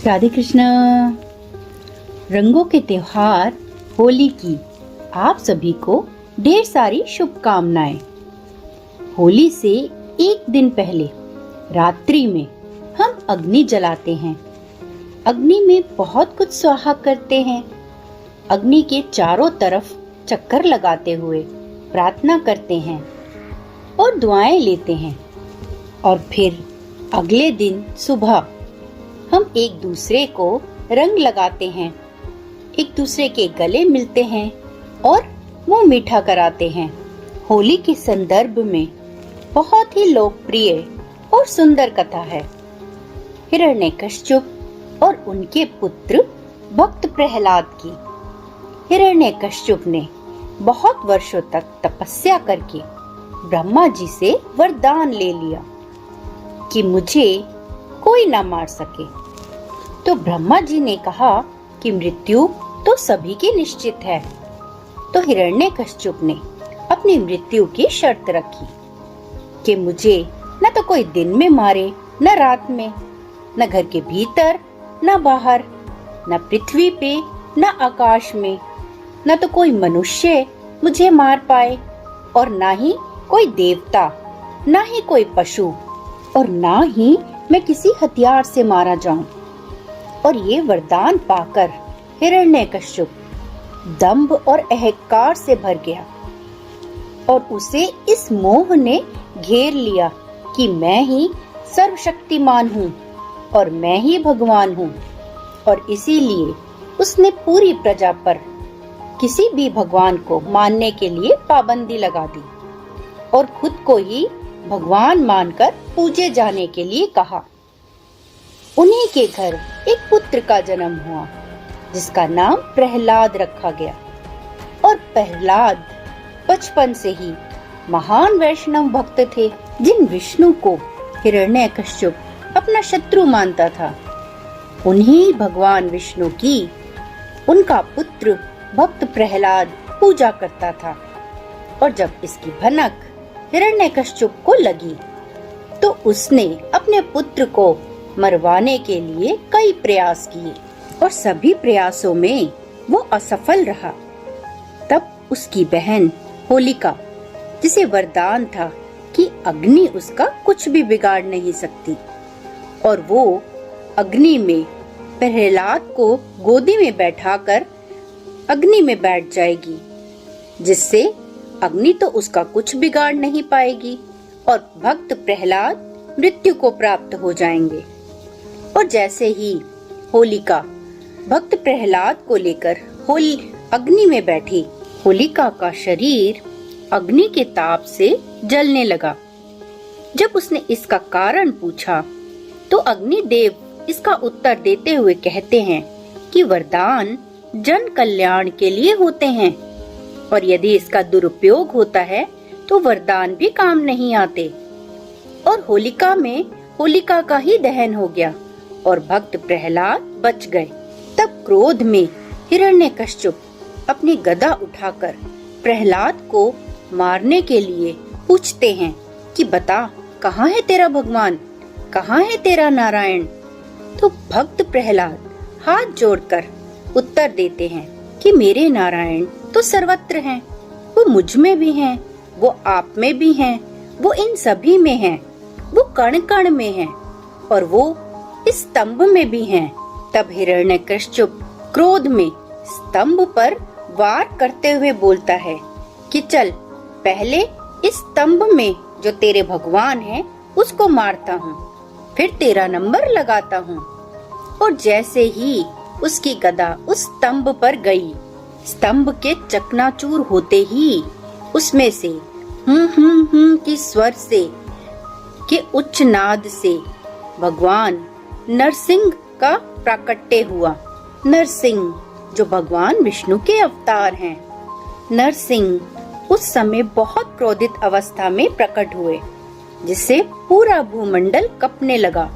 राधे कृष्ण। रंगों के त्योहार होली की आप सभी को ढेर सारी शुभकामनाएं। होली से एक दिन पहले रात्रि में हम अग्नि जलाते हैं। अग्नि में बहुत कुछ स्वाहा करते हैं। अग्नि के चारों तरफ चक्कर लगाते हुए प्रार्थना करते हैं और दुआएं लेते हैं। और फिर अगले दिन सुबह हम एक दूसरे को रंग लगाते हैं, एक दूसरे के गले मिलते हैं और मुंह मीठा कराते हैं। होली के संदर्भ में बहुत ही लोकप्रिय और सुंदर कथा है हिरण्यकश्यप और उनके पुत्र भक्त प्रहलाद की। हिरण्यकश्यप ने बहुत वर्षों तक तपस्या करके ब्रह्मा जी से वरदान ले लिया कि मुझे कोई ना मार सके। तो ब्रह्मा जी ने कहा कि मृत्यु तो सभी की निश्चित है। तो हिरण्यकश्यप ने अपनी मृत्यु की शर्त रखी कि मुझे न तो कोई दिन में मारे, न रात में, न घर के भीतर, न बाहर, न पृथ्वी पे, न आकाश में, न तो कोई मनुष्य मुझे मार पाए और न ही कोई देवता, न ही कोई पशु और न ही मैं किसी हथियार से मारा जाऊं। और ये वरदान पाकर हिरण्यकश्यप दंभ और अहंकार से भर गया और उसे इस मोह ने घेर लिया कि मैं ही सर्वशक्तिमान हूँ और मैं ही भगवान हूँ। और इसीलिए उसने पूरी प्रजा पर किसी भी भगवान को मानने के लिए पाबंदी लगा दी और खुद को ही भगवान मानकर पूजे जाने के लिए कहा। उन्हीं के घर एक पुत्र का जन्म हुआ जिसका नाम प्रहलाद रखा गया। और प्रहलाद बचपन से ही महान वैष्णव भक्त थे, जिन विष्णु को हिरण्यकश्यप अपना शत्रु मानता था। उन्हीं भगवान विष्णु की उनका पुत्र भक्त प्रहलाद पूजा करता था। और जब इसकी भनक हिरण्यकश्यप को लगी तो उसने अपने पुत्र को मरवाने के लिए कई प्रयास किए और सभी प्रयासों में वो असफल रहा। तब उसकी बहन होलिका, जिसे वरदान था कि अग्नि उसका कुछ भी बिगाड़ नहीं सकती, और वो अग्नि में प्रहलाद को गोदी में बैठाकर अग्नि में बैठ जाएगी, जिससे अग्नि तो उसका कुछ बिगाड़ नहीं पाएगी और भक्त प्रहलाद मृत्यु को प्राप्त हो जाएंगे। और जैसे ही होलिका भक्त प्रहलाद को लेकर अग्नि में बैठी, होलिका का शरीर अग्नि के ताप से जलने लगा। जब उसने इसका कारण पूछा तो अग्निदेव इसका उत्तर देते हुए कहते हैं कि वरदान जन कल्याण के लिए होते हैं और यदि इसका दुरुपयोग होता है तो वरदान भी काम नहीं आते। और होलिका में होलिका का ही दहन हो गया और भक्त प्रहलाद बच गए। तब क्रोध में हिरण्यकश्यप अपनी गदा उठाकर प्रहलाद को मारने के लिए पूछते हैं कि बता, कहाँ है तेरा भगवान, कहाँ है तेरा नारायण। तो भक्त प्रहलाद हाथ जोड़कर उत्तर देते हैं कि मेरे नारायण तो सर्वत्र हैं, वो मुझ में भी हैं, वो आप में भी हैं, वो इन सभी में हैं, वो कण कण में हैं और वो इस स्तंभ में भी हैं। तब हिरण्यकश्यप क्रोध में स्तंभ पर वार करते हुए बोलता है कि चल, पहले इस स्तंभ में जो तेरे भगवान हैं उसको मारता हूँ, फिर तेरा नंबर लगाता हूँ। और जैसे ही उसकी गदा उस स्तंभ पर गई, स्तंभ के चकनाचूर होते ही उसमें से की स्वर से के उच्च नाद से भगवान नरसिंह का प्राकट्य हुआ। नरसिंह जो भगवान विष्णु के अवतार हैं। नरसिंह उस समय बहुत क्रोधित अवस्था में प्रकट हुए, जिससे पूरा भूमंडल कपने लगा।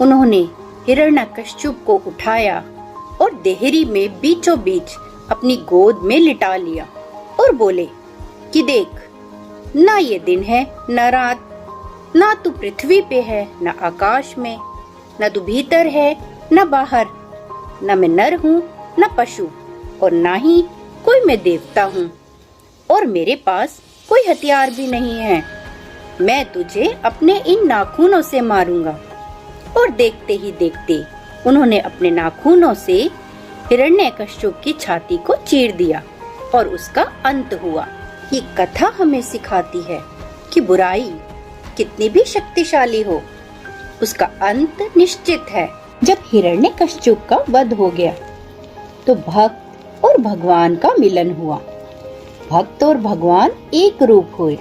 उन्होंने हिरण्यकश्यप को उठाया और देहरी में बीचों बीच अपनी गोद में लिटा लिया और बोले कि देख, ना ये दिन है न रात, ना तू पृथ्वी पे है न आकाश में, न तू भीतर है न बाहर, न मैं नर हूँ न पशु, और ना ही कोई मैं देवता हूँ, और मेरे पास कोई हथियार भी नहीं है। मैं तुझे अपने इन नाखूनों से मारूंगा। और देखते ही देखते उन्होंने अपने नाखूनों से हिरण्यकश्यप की छाती को चीर दिया और उसका अंत हुआ। ये कथा हमें सिखाती है कि बुराई कितनी भी शक्तिशाली हो, उसका अंत निश्चित है। जब हिरण्यकश्यप का वध हो गया तो भक्त और भगवान का मिलन हुआ। भक्त और भगवान एक रूप हुए,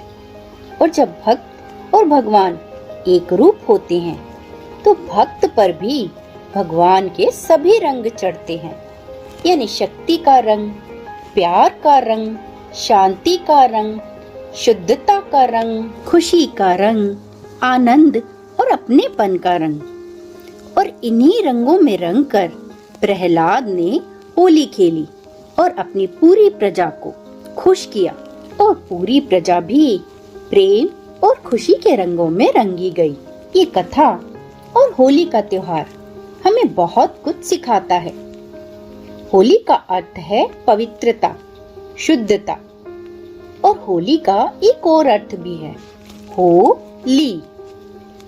और जब भक्त और भगवान एक रूप होते हैं तो भक्त पर भी भगवान के सभी रंग चढ़ते हैं, यानी शक्ति का रंग, प्यार का रंग, शांति का रंग, शुद्धता का रंग, खुशी का रंग, आनंद और अपनेपन का रंग। और इन्हीं रंगों में रंग कर प्रहलाद ने होली खेली और अपनी पूरी प्रजा को खुश किया, और पूरी प्रजा भी प्रेम और खुशी के रंगों में रंगी गई। ये कथा और होली का त्योहार हमें बहुत कुछ सिखाता है। होली का अर्थ है पवित्रता, शुद्धता, और होली का एक और अर्थ भी है, होली,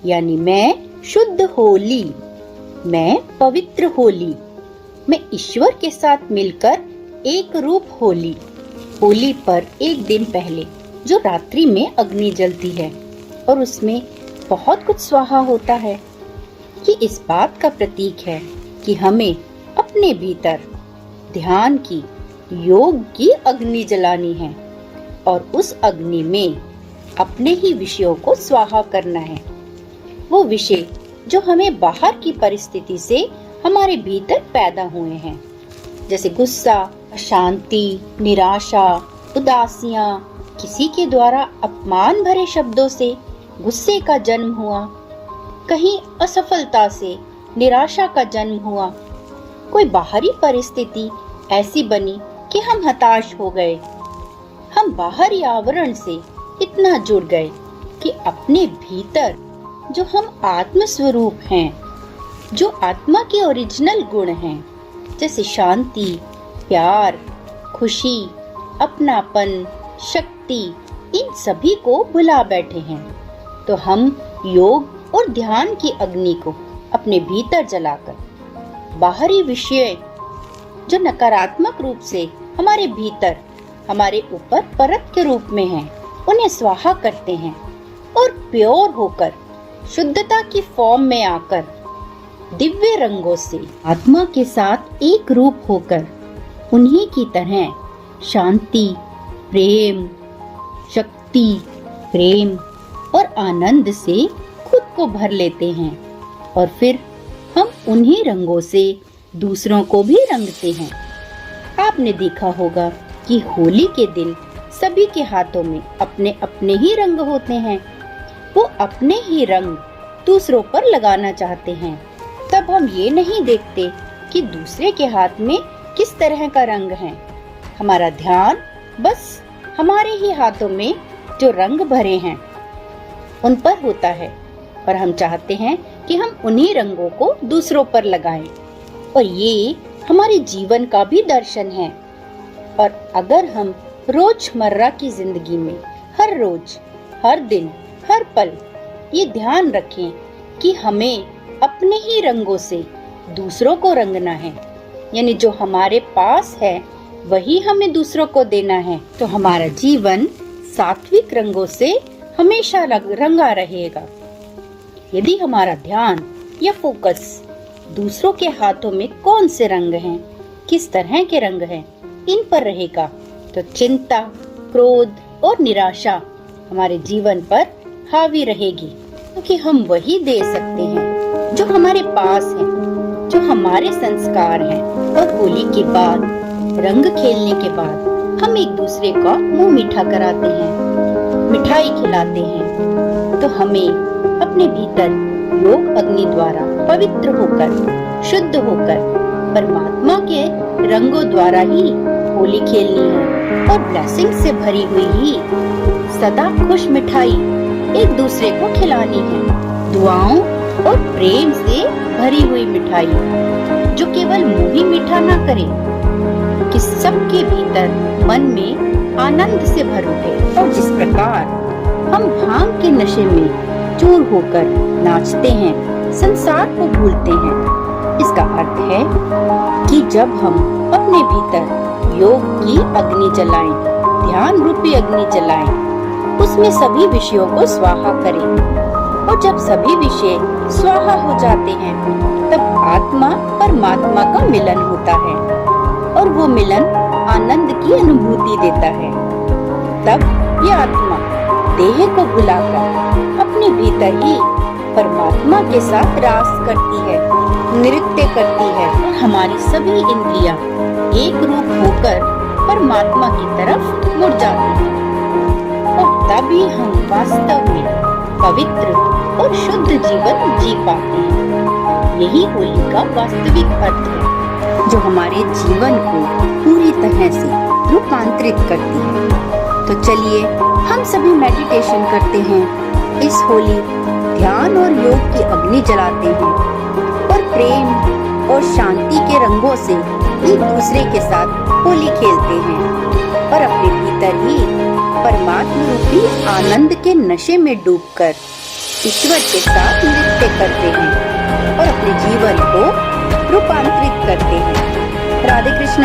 यानी मैं शुद्ध होली, मैं पवित्र होली, मैं ईश्वर के साथ मिलकर एक रूप होली। होली पर एक दिन पहले जो रात्रि में अग्नि जलती है और उसमें बहुत कुछ स्वाहा होता है, ये इस बात का प्रतीक है कि हमें अपने भीतर ध्यान की, योग की अग्नि जलानी है और उस अग्नि में अपने ही विषयों को स्वाहा करना है। वो विषय जो हमें बाहर की परिस्थिति से हमारे भीतर पैदा हुए हैं, जैसे गुस्सा, अशांति, निराशा, उदासियां, किसी के द्वारा अपमान भरे शब्दों से गुस्से का जन्म हुआ, कहीं असफलता से निराशा का जन्म हुआ, कोई बाहरी परिस्थिति ऐसी बनी कि हम हताश हो गए। हम बाहरी आवरण से इतना जुड़ गए कि अपने भीतर जो हम आत्म स्वरूप हैं, जो आत्मा के ओरिजिनल गुण हैं, जैसे शांति, प्यार, खुशी, अपनापन, शक्ति, इन सभी को भुला बैठे हैं। तो हम योग और ध्यान की अग्नि को अपने भीतर जलाकर बाहरी विषय जो नकारात्मक रूप से हमारे भीतर, हमारे ऊपर परत के रूप में हैं, उन्हें स्वाहा करते हैं और प्योर होकर, शुद्धता की फॉर्म में आकर, दिव्य रंगों से आत्मा के साथ एक रूप होकर उन्हीं की तरह शांति, प्रेम, शक्ति, प्रेम और आनंद से खुद को भर लेते हैं, और फिर हम उन्हीं रंगों से दूसरों को भी रंगते हैं। आपने देखा होगा कि होली के दिन सभी के हाथों में अपने अपने ही रंग होते हैं। वो अपने ही रंग दूसरों पर लगाना चाहते हैं। तब हम ये नहीं देखते कि दूसरे के हाथ में किस तरह का रंग है। हमारा ध्यान बस हमारे ही हाथों में जो रंग भरे हैं उन पर होता है, और हम चाहते हैं कि हम उन्हीं रंगों को दूसरों पर लगाएं। और ये हमारे जीवन का भी दर्शन है। और अगर हम रोजमर्रा की जिंदगी में हर रोज, हर दिन, हर पल ये ध्यान रखें कि हमें अपने ही रंगों से दूसरों को रंगना है, यानी जो हमारे पास है वही हमें दूसरों को देना है, तो हमारा जीवन सात्विक रंगों से हमेशा रंगा रहेगा। यदि हमारा ध्यान या फोकस दूसरों के हाथों में कौन से रंग हैं, किस तरह के रंग हैं, इन पर रहेगा, तो चिंता, क्रोध और निराशा हमारे जीवन पर हावी रहेगी, क्योंकि हम वही दे सकते हैं जो हमारे पास है, जो हमारे संस्कार हैं। और होली के बाद, रंग खेलने के बाद हम एक दूसरे का मुंह मीठा कराते हैं, मिठाई खिलाते हैं। तो हमें अपने भीतर योग अग्नि द्वारा पवित्र होकर, शुद्ध होकर परमात्मा के रंगों द्वारा ही होली खेलनी है, और ब्लेसिंग से भरी हुई ही सदा खुश मिठाई एक दूसरे को खिलानी है। दुआओं और प्रेम से भरी हुई मिठाई जो केवल मुंह ही मीठा ना करे कि सबके भीतर मन में आनंद से भर उठे। और जिस प्रकार हम भांग के नशे में चूर होकर नाचते हैं, संसार को भूलते हैं, इसका अर्थ है कि जब हम अपने भीतर योग की अग्नि जलाएं, ध्यान रूपी अग्नि जलाएं, उसमें सभी विषयों को स्वाहा करें। और जब सभी विषय स्वाहा हो जाते हैं, तब आत्मा परमात्मा का मिलन होता है और वो मिलन आनंद की अनुभूति देता है। तब ये आत्मा देह को भुलाकर अपने भीतर ही परमात्मा के साथ रास करती है, नृत्य करती है। हमारी सभी इंद्रियां एक रूप होकर परमात्मा की तरफ मुड़ जाती हैं और तभी हम वास्तव में पवित्र और शुद्ध जीवन जी पाते हैं। यही होली का वास्तविक अर्थ है, जो हमारे जीवन को पूरी तरह से रूपांतरित करती है। तो चलिए हम सभी मेडिटेशन करते हैं, इस होली ध्यान और योग की अग्नि जलाते हैं और प्रेम और शांति के रंगों से एक दूसरे के साथ होली खेलते हैं और अपने भीतर ही परमात्मा रूपी आनंद के नशे में डूबकर ईश्वर के साथ नृत्य करते हैं और अपने जीवन को रूपांतरित करते हैं। राधे कृष्ण।